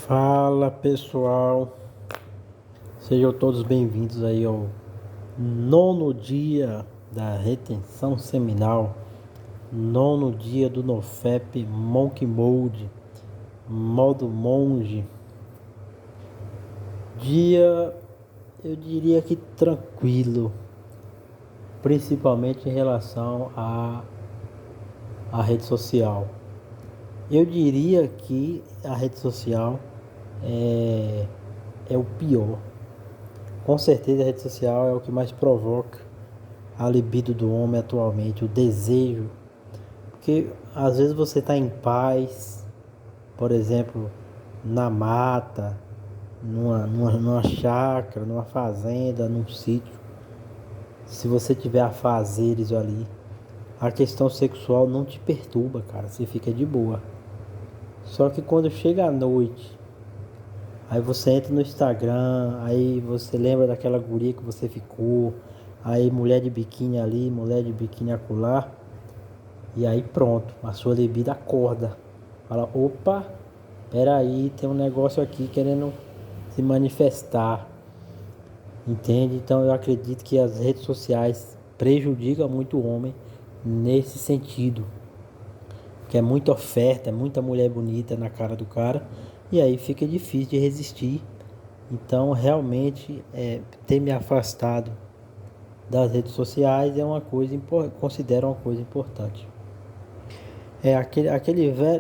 Fala pessoal, sejam todos bem-vindos aí ao nono dia da retenção seminal, nono dia do NoFap Monk Mode, modo monge. Dia, eu diria que tranquilo, principalmente em relação à rede social. Eu diria que a rede social é o pior. Com certeza a rede social é o que mais provoca a libido do homem atualmente, o desejo. Porque às vezes você está em paz, por exemplo, na mata, numa chácara, numa fazenda, num sítio. Se você tiver afazeres ali, a questão sexual não te perturba, cara. Você fica de boa. Só que quando chega a noite, aí você entra no Instagram, aí você lembra daquela guria que você ficou, aí mulher de biquíni ali, mulher de biquíni acolá, e aí pronto, a sua libido acorda. Fala, opa, peraí, tem um negócio aqui querendo se manifestar. Entende? Então eu acredito que as redes sociais prejudicam muito o homem nesse sentido. Que é muita oferta, é muita mulher bonita na cara do cara, e aí fica difícil de resistir. Então, realmente, ter me afastado das redes sociais é uma coisa, considero uma coisa importante.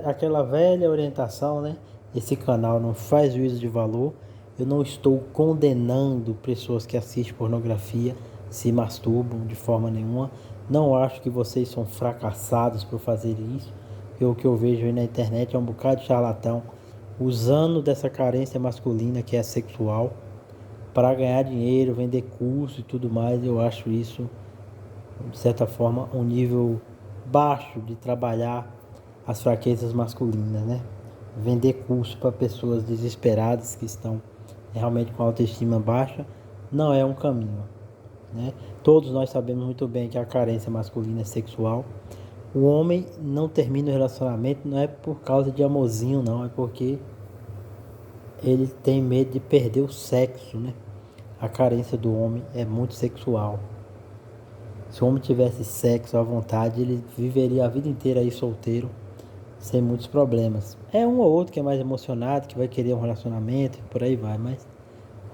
Aquela velha orientação, né? Esse canal não faz juízo de valor. Eu não estou condenando pessoas que assistem pornografia, se masturbam de forma nenhuma. Não acho que vocês são fracassados por fazer isso. Porque o que eu vejo aí na internet é um bocado de charlatão usando dessa carência masculina que é sexual para ganhar dinheiro, vender curso e tudo mais. Eu acho isso, de certa forma, um nível baixo de trabalhar as fraquezas masculinas, né? Vender curso para pessoas desesperadas que estão realmente com a autoestima baixa não é um caminho, né? Todos nós sabemos muito bem que a carência masculina é sexual. O homem não termina o relacionamento não é por causa de amorzinho, não, é porque ele tem medo de perder o sexo, né? A carência do homem é muito sexual. Se o homem tivesse sexo à vontade, ele viveria a vida inteira aí solteiro, sem muitos problemas. É um ou outro que é mais emocionado, que vai querer um relacionamento, por aí vai, mas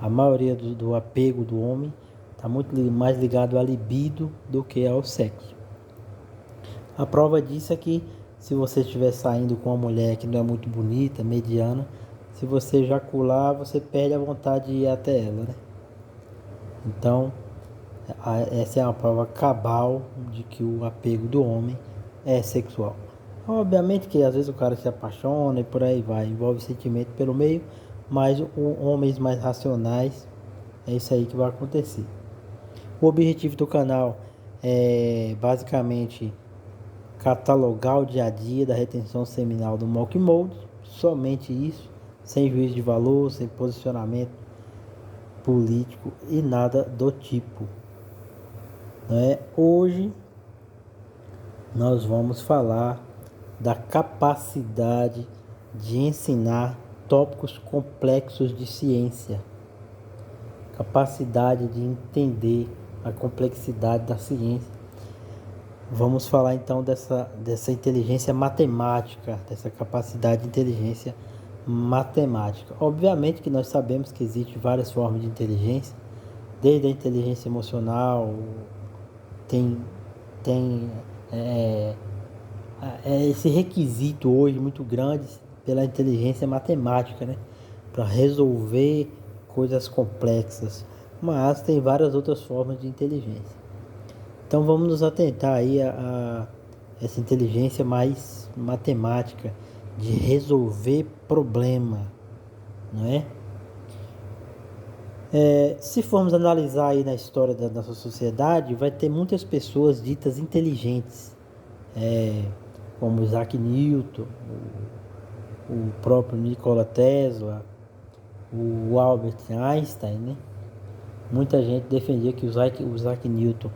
a maioria do apego do homem está muito mais ligado à libido do que ao sexo. A prova disso é que se você estiver saindo com uma mulher que não é muito bonita, mediana, se você ejacular, você perde a vontade de ir até ela, né? Então, essa é uma prova cabal de que o apego do homem é sexual. Obviamente que às vezes o cara se apaixona e por aí vai, envolve sentimento pelo meio, mas homens mais racionais, é isso aí que vai acontecer. O objetivo do canal é basicamente catalogar o dia a dia da retenção seminal do Monk Mode, somente isso, sem juízo de valor, sem posicionamento político e nada do tipo. Hoje nós vamos falar da capacidade de ensinar tópicos complexos de ciência, capacidade de entender a complexidade da ciência. Vamos falar então dessa inteligência matemática, dessa capacidade de inteligência matemática. Obviamente que nós sabemos que existem várias formas de inteligência, desde a inteligência emocional, tem esse requisito hoje muito grande pela inteligência matemática, né? Para resolver coisas complexas, mas tem várias outras formas de inteligência. Então vamos nos atentar aí a essa inteligência mais matemática de resolver problema, não é? Se formos analisar aí na história da nossa sociedade, vai ter muitas pessoas ditas inteligentes, como Isaac Newton, o próprio Nikola Tesla, o Albert Einstein, né? Muita gente defendia que o Isaac Newton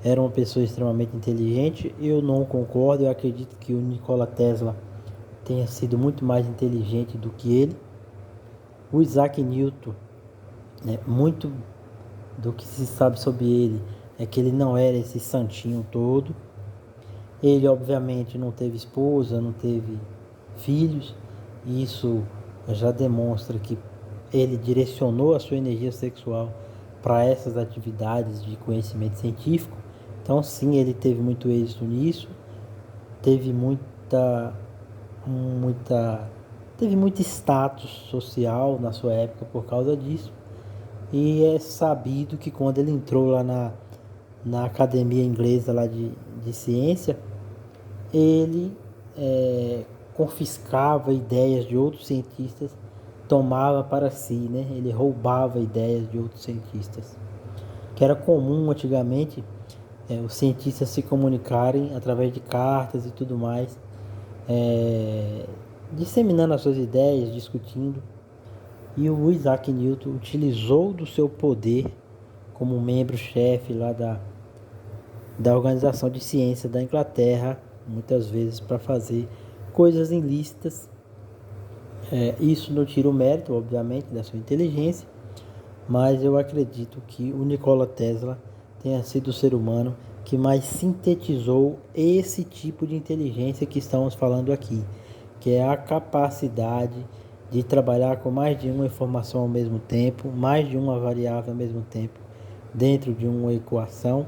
era uma pessoa extremamente inteligente. Eu não concordo, eu acredito que o Nikola Tesla tenha sido muito mais inteligente do que ele. O Isaac Newton, né, muito do que se sabe sobre ele é que ele não era esse santinho todo. Ele, obviamente, não teve esposa, não teve filhos. E isso já demonstra que ele direcionou a sua energia sexual para essas atividades de conhecimento científico. Então, sim, ele teve muito êxito nisso. Teve muita, teve muito status social na sua época por causa disso. E é sabido que quando ele entrou lá na academia inglesa lá de ciência, ele confiscava ideias de outros cientistas, tomava para si, né? Ele roubava ideias de outros cientistas. Que era comum antigamente os cientistas se comunicarem através de cartas e tudo mais, disseminando as suas ideias, discutindo. E o Isaac Newton utilizou do seu poder como membro-chefe lá da Organização de Ciência da Inglaterra, muitas vezes para fazer coisas ilícitas. Isso não tira o mérito, obviamente, da sua inteligência, mas eu acredito que o Nikola Tesla tenha sido o ser humano que mais sintetizou esse tipo de inteligência que estamos falando aqui, que é a capacidade de trabalhar com mais de uma informação ao mesmo tempo, mais de uma variável ao mesmo tempo, dentro de uma equação,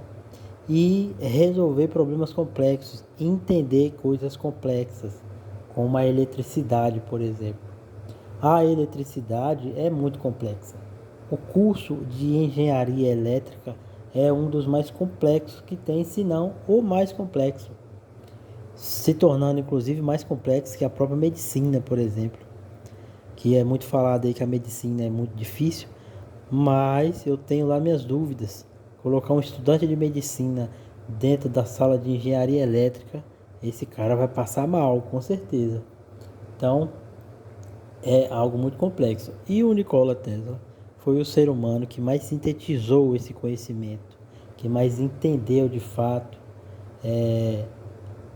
e resolver problemas complexos, entender coisas complexas, como a eletricidade, por exemplo. A eletricidade é muito complexa. O curso de engenharia elétrica é um dos mais complexos que tem, se não o mais complexo, se tornando inclusive mais complexo que a própria medicina, por exemplo, que é muito falado aí que a medicina é muito difícil, mas eu tenho lá minhas dúvidas. Colocar um estudante de medicina dentro da sala de engenharia elétrica, esse cara vai passar mal, com certeza. Então, é algo muito complexo. E o Nikola Tesla foi o ser humano que mais sintetizou esse conhecimento, que mais entendeu de fato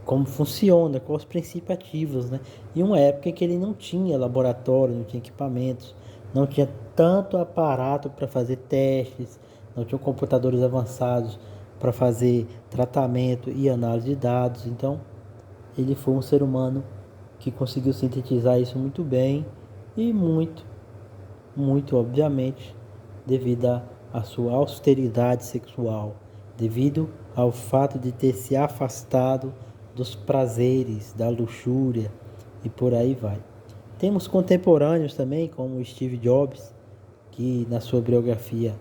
como funciona, quais os princípios ativos, né? Em uma época em que ele não tinha laboratório, não tinha equipamentos, não tinha tanto aparato para fazer testes, não tinha computadores avançados para fazer tratamento e análise de dados. Então, ele foi um ser humano que conseguiu sintetizar isso muito bem e muito obviamente, devido à sua austeridade sexual, devido ao fato de ter se afastado dos prazeres, da luxúria e por aí vai. Temos contemporâneos também, como Steve Jobs, que na sua biografia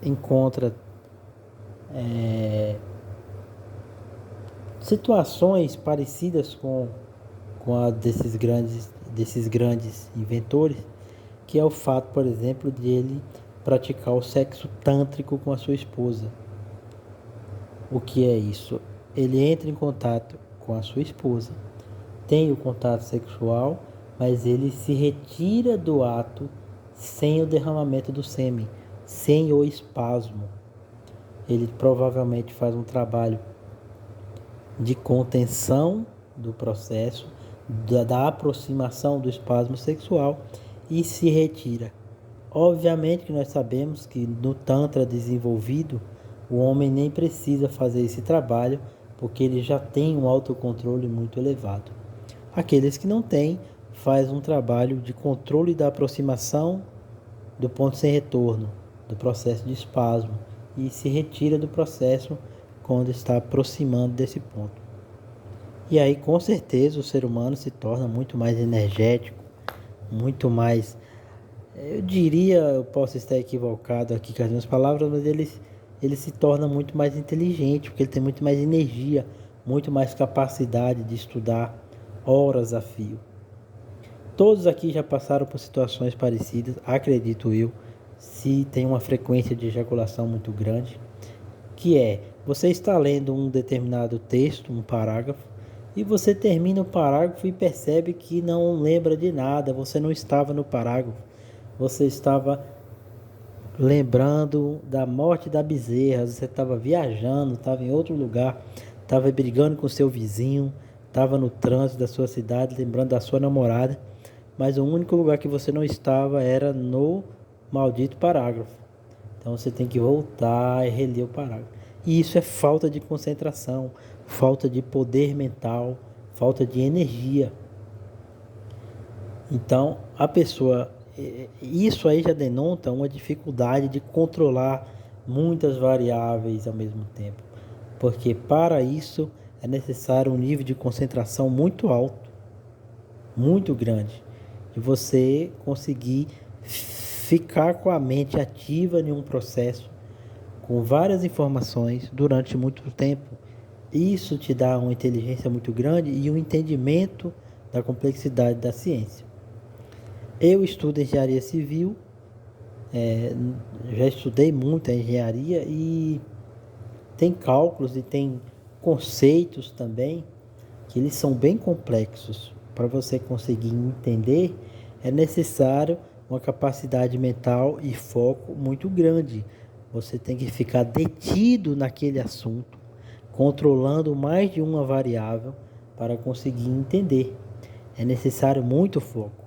encontra situações parecidas com a desses grandes inventores, que é o fato, por exemplo, de ele praticar o sexo tântrico com a sua esposa. O que é isso? Ele entra em contato com a sua esposa, tem o contato sexual, mas ele se retira do ato sem o derramamento do sêmen, sem o espasmo. Ele provavelmente faz um trabalho de contenção do processo, da aproximação do espasmo sexual e se retira. Obviamente que nós sabemos que no Tantra desenvolvido, o homem nem precisa fazer esse trabalho, porque ele já tem um autocontrole muito elevado. Aqueles que não têm, faz um trabalho de controle da aproximação do ponto sem retorno, do processo de espasmo, e se retira do processo quando está aproximando desse ponto. E aí, com certeza, o ser humano se torna muito mais energético, muito mais, eu diria, eu posso estar equivocado aqui com as minhas palavras, mas ele se torna muito mais inteligente, porque ele tem muito mais energia, muito mais capacidade de estudar horas a fio. Todos aqui já passaram por situações parecidas, acredito eu, se tem uma frequência de ejaculação muito grande, que é, você está lendo um determinado texto, um parágrafo, e você termina o parágrafo e percebe que não lembra de nada, você não estava no parágrafo, você estava lembrando da morte da Bezerra, você estava viajando, estava em outro lugar, estava brigando com seu vizinho, estava no trânsito da sua cidade, lembrando da sua namorada, mas o único lugar que você não estava era no maldito parágrafo. Então você tem que voltar e reler o parágrafo. E isso é falta de concentração, falta de poder mental, falta de energia. Então a pessoa, isso aí já denota uma dificuldade de controlar muitas variáveis ao mesmo tempo, porque para isso é necessário um nível de concentração muito alto, muito grande, de você conseguir ficar com a mente ativa em um processo com várias informações durante muito tempo. Isso te dá uma inteligência muito grande e um entendimento da complexidade da ciência. Eu estudo engenharia civil, já estudei muito a engenharia e tem cálculos e tem conceitos também que eles são bem complexos. Para você conseguir entender, é necessário uma capacidade mental e foco muito grande. Você tem que ficar detido naquele assunto, controlando mais de uma variável para conseguir entender. É necessário muito foco.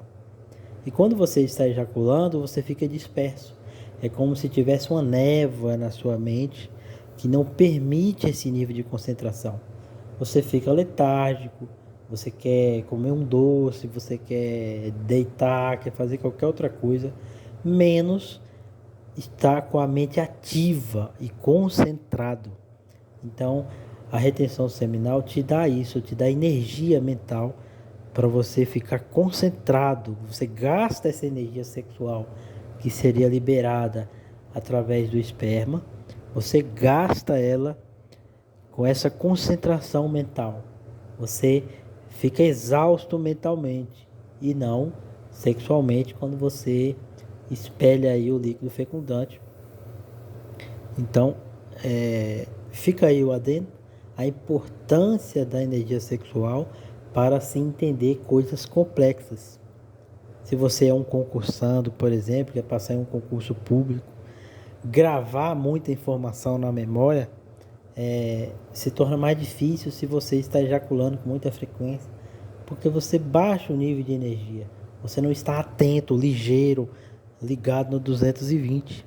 E quando você está ejaculando, você fica disperso. É como se tivesse uma névoa na sua mente que não permite esse nível de concentração. Você fica letárgico, você quer comer um doce, você quer deitar, quer fazer qualquer outra coisa, menos estar com a mente ativa e concentrado. Então, a retenção seminal te dá isso, te dá energia mental para você ficar concentrado. Você gasta essa energia sexual que seria liberada através do esperma, você gasta ela com essa concentração mental. Você fica exausto mentalmente e não sexualmente quando você expele aí o líquido fecundante. Então, fica aí o adendo, a importância da energia sexual para se entender coisas complexas. Se você é um concursando, por exemplo, quer passar em um concurso público, gravar muita informação na memória se torna mais difícil se você está ejaculando com muita frequência, porque você baixa o nível de energia, você não está atento, ligeiro, ligado no 220,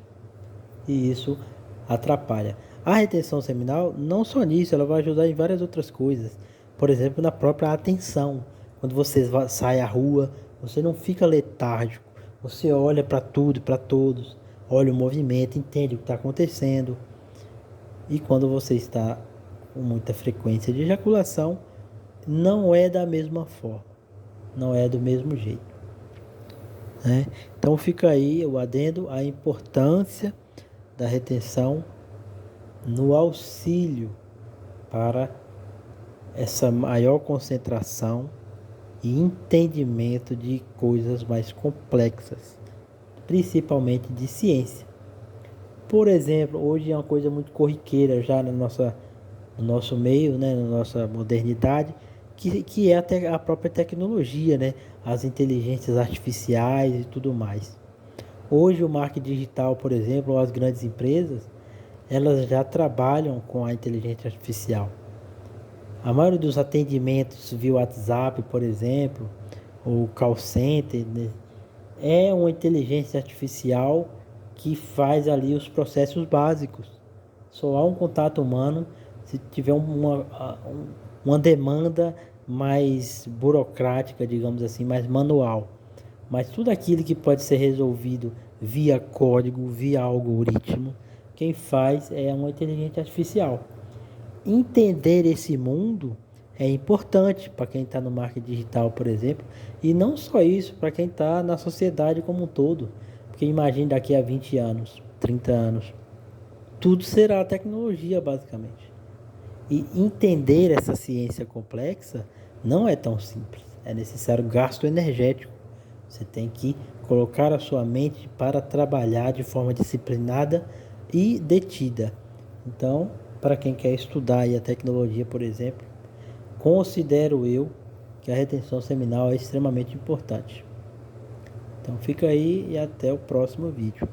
e isso atrapalha. A retenção seminal, não só nisso, ela vai ajudar em várias outras coisas. Por exemplo, na própria atenção. Quando você sai à rua, você não fica letárgico. Você olha para tudo e para todos. Olha o movimento, entende o que está acontecendo. E quando você está com muita frequência de ejaculação, não é da mesma forma. Não é do mesmo jeito. Né? Então fica aí o adendo, a importância da retenção no auxílio para essa maior concentração e entendimento de coisas mais complexas, principalmente de ciência. Por exemplo, hoje é uma coisa muito corriqueira já no nosso meio, né, na nossa modernidade, que é até a própria tecnologia, né, as inteligências artificiais e tudo mais. Hoje o marketing digital, por exemplo, ou as grandes empresas, elas já trabalham com a inteligência artificial. A maioria dos atendimentos via WhatsApp, por exemplo, ou call center, né, é uma inteligência artificial que faz ali os básicos. Só há um contato humano se tiver uma demanda mais burocrática, digamos assim, mais manual. Mas tudo aquilo que pode ser resolvido via código, via algoritmo, quem faz é uma inteligência artificial. Entender esse mundo é importante para quem está no marketing digital, por exemplo, e não só isso, para quem está na sociedade como um todo. Porque imagine daqui a 20 anos, 30 anos, tudo será tecnologia, basicamente. E entender essa ciência complexa não é tão simples. É necessário gasto energético. Você tem que colocar a sua mente para trabalhar de forma disciplinada e detida. Então, para quem quer estudar aí a tecnologia, por exemplo, considero eu que a retenção seminal é extremamente importante. Então fica aí e até o próximo vídeo.